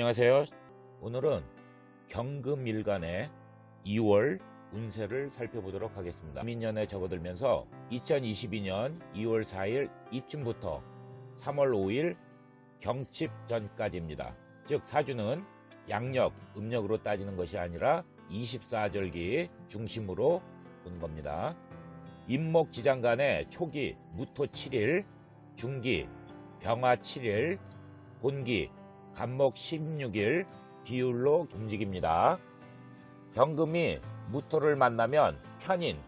안녕하세요. 오늘은 경금일간의 2월 운세를 살펴보도록 하겠습니다. 민년에 접어들면서 2022년 2월 4일 입춘부터 3월 5일 경칩 전까지입니다. 즉 사주는 양력, 음력으로 따지는 것이 아니라 24절기 중심으로 본 겁니다. 임목지장간의 초기 무토 7일, 중기 병화 7일, 본기 간목 16일 비율로 움직입니다. 경금이 무토를 만나면 편인,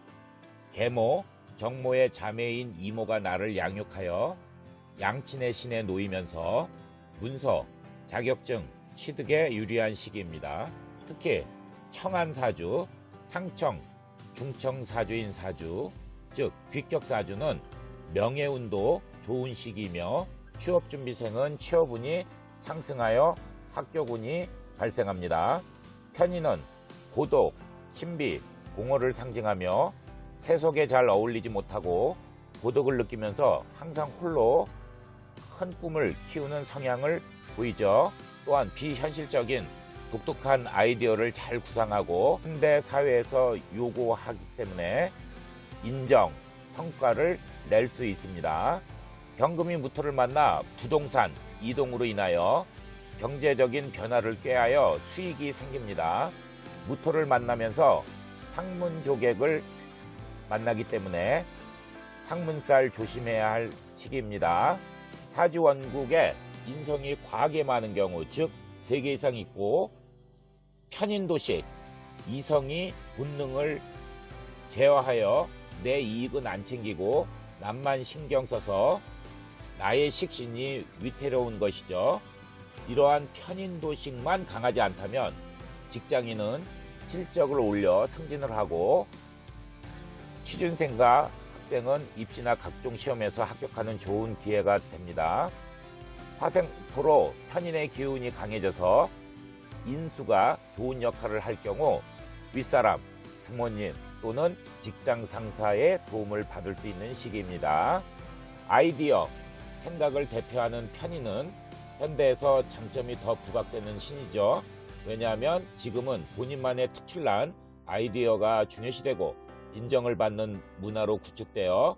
계모, 정모의 자매인 이모가 나를 양육하여 양친의 신에 놓이면서 문서, 자격증, 취득에 유리한 시기입니다. 특히 청한사주, 상청, 중청사주인 사주, 즉 귀격사주는 명예운도 좋은 시기이며 취업준비생은 취업운이 상승하여 합격운이 발생합니다. 편인은 고독, 신비, 공허를 상징하며 세속에 잘 어울리지 못하고 고독을 느끼면서 항상 홀로 큰 꿈을 키우는 성향을 보이죠. 또한 비현실적인 독특한 아이디어를 잘 구상하고 현대 사회에서 요구하기 때문에 인정, 성과를 낼 수 있습니다. 경금이 무토를 만나 부동산, 이동으로 인하여 경제적인 변화를 꾀하여 수익이 생깁니다. 무토를 만나면서 상문조객을 만나기 때문에 상문살 조심해야 할 시기입니다. 사주원국에 인성이 과하게 많은 경우, 즉 3개 이상 있고 편인도식, 이성이 본능을 제어하여 내 이익은 안 챙기고 남만 신경 써서 나의 식신이 위태로운 것이죠. 이러한 편인도식만 강하지 않다면 직장인은 실적을 올려 승진을 하고 취준생과 학생은 입시나 각종 시험에서 합격하는 좋은 기회가 됩니다. 화생토로 편인의 기운이 강해져서 인수가 좋은 역할을 할 경우 윗사람, 부모님 또는 직장 상사의 도움을 받을 수 있는 시기입니다. 아이디어, 생각을 대표하는 편인은 현대에서 장점이 더 부각되는 신이죠. 왜냐하면 지금은 본인만의 특출난 아이디어가 중요시되고 인정을 받는 문화로 구축되어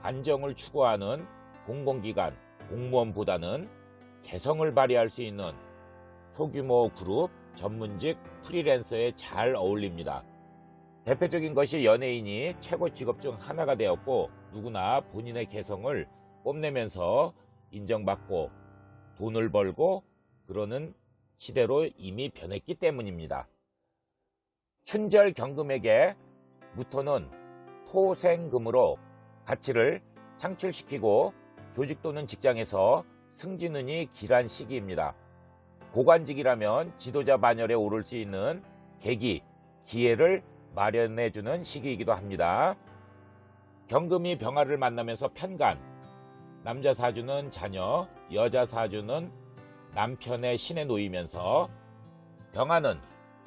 안정을 추구하는 공공기관, 공무원보다는 개성을 발휘할 수 있는 소규모 그룹, 전문직, 프리랜서에 잘 어울립니다. 대표적인 것이 연예인이 최고 직업 중 하나가 되었고 누구나 본인의 개성을 뽐내면서 인정받고 돈을 벌고 그러는 시대로 이미 변했기 때문입니다. 춘절 경금에게 무토는 토생금으로 가치를 창출시키고 조직 또는 직장에서 승진운이 길한 시기입니다. 고관직이라면 지도자 반열에 오를 수 있는 계기, 기회를 마련해주는 시기이기도 합니다. 경금이 병화를 만나면서 편간, 남자 사주는 자녀, 여자 사주는 남편의 신에 놓이면서 병화는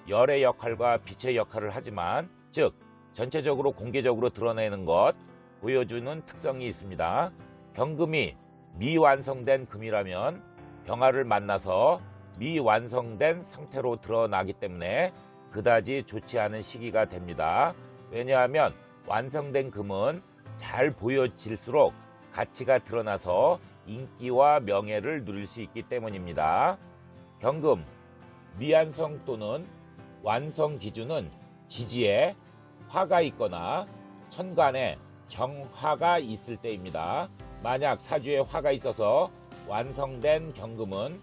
열의 역할과 빛의 역할을 하지만 즉 전체적으로 공개적으로 드러내는 것, 보여주는 특성이 있습니다. 경금이 미완성된 금이라면 병화를 만나서 미완성된 상태로 드러나기 때문에 그다지 좋지 않은 시기가 됩니다. 왜냐하면 완성된 금은 잘 보여질수록 가치가 드러나서 인기와 명예를 누릴 수 있기 때문입니다. 경금, 미완성 또는 완성 기준은 지지에 화가 있거나 천간에 정화가 있을 때입니다. 만약 사주에 화가 있어서 완성된 경금은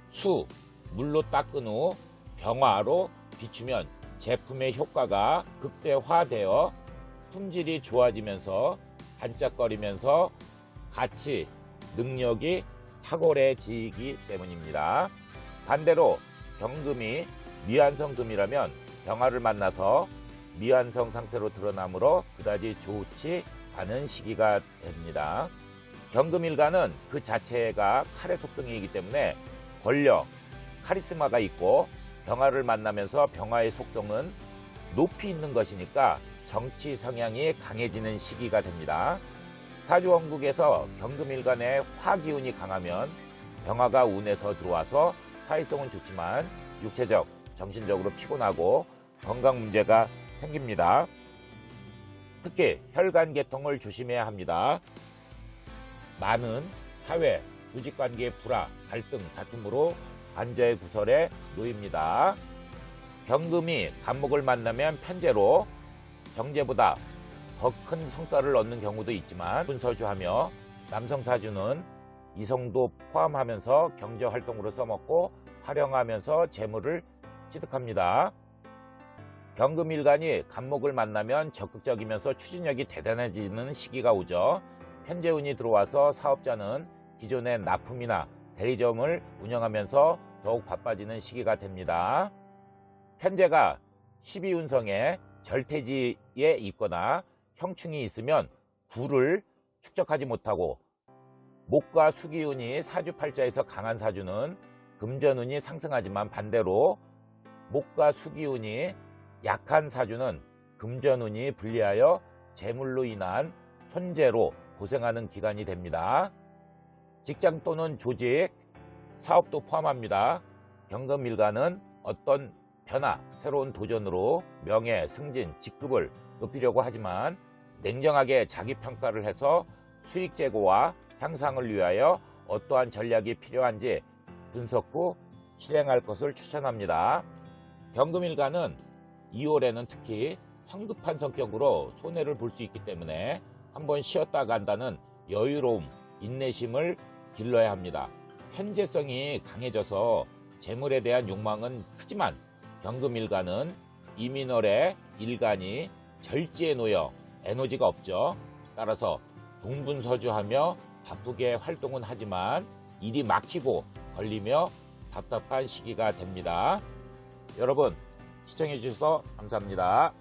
수, 물로 닦은 후 병화로 비추면 제품의 효과가 극대화되어 품질이 좋아지면서 반짝거리면서 가치, 능력이 탁월해지기 때문입니다. 반대로 경금이 미완성 금이라면 병화를 만나서 미완성 상태로 드러나므로 그다지 좋지 않은 시기가 됩니다. 경금일간은 그 자체가 칼의 속성이기 때문에 권력, 카리스마가 있고 병화를 만나면서 병화의 속성은 높이 있는 것이니까 정치 성향이 강해지는 시기가 됩니다. 사주원국에서 경금일간의 화기운이 강하면 병화가 운에서 들어와서 사회성은 좋지만 육체적, 정신적으로 피곤하고 건강 문제가 생깁니다. 특히 혈관계통을 조심해야 합니다. 많은 사회, 조직관계의 불화, 갈등, 다툼으로 관절 구설에 놓입니다. 경금이 간목을 만나면 편제로 정제보다 더 큰 성과를 얻는 경우도 있지만 분서주하며 남성 사주는 이성도 포함하면서 경제활동으로 써먹고 활용하면서 재물을 취득합니다. 경금일간이 간목을 만나면 적극적이면서 추진력이 대단해지는 시기가 오죠. 편재운이 들어와서 사업자는 기존의 납품이나 대리점을 운영하면서 더욱 바빠지는 시기가 됩니다. 편재가 12운성에 절퇴지에 있거나 형충이 있으면 구를 축적하지 못하고 목과 수기운이 사주팔자에서 강한 사주는 금전운이 상승하지만 반대로 목과 수기운이 약한 사주는 금전운이 불리하여 재물로 인한 손재로 고생하는 기간이 됩니다. 직장 또는 조직, 사업도 포함합니다. 경금일간은 어떤 변화, 새로운 도전으로 명예, 승진, 직급을 높이려고 하지만 냉정하게 자기평가를 해서 수익 제고와 향상을 위하여 어떠한 전략이 필요한지 분석 후 실행할 것을 추천합니다. 경금일간은 2월에는 특히 성급한 성격으로 손해를 볼 수 있기 때문에 한번 쉬었다 간다는 여유로움, 인내심을 길러야 합니다. 편재성이 강해져서 재물에 대한 욕망은 크지만 경금일간은 이민월의 일간이 절지에 놓여 에너지가 없죠. 따라서 동분서주하며 바쁘게 활동은 하지만 일이 막히고 걸리며 답답한 시기가 됩니다. 여러분 시청해 주셔서 감사합니다.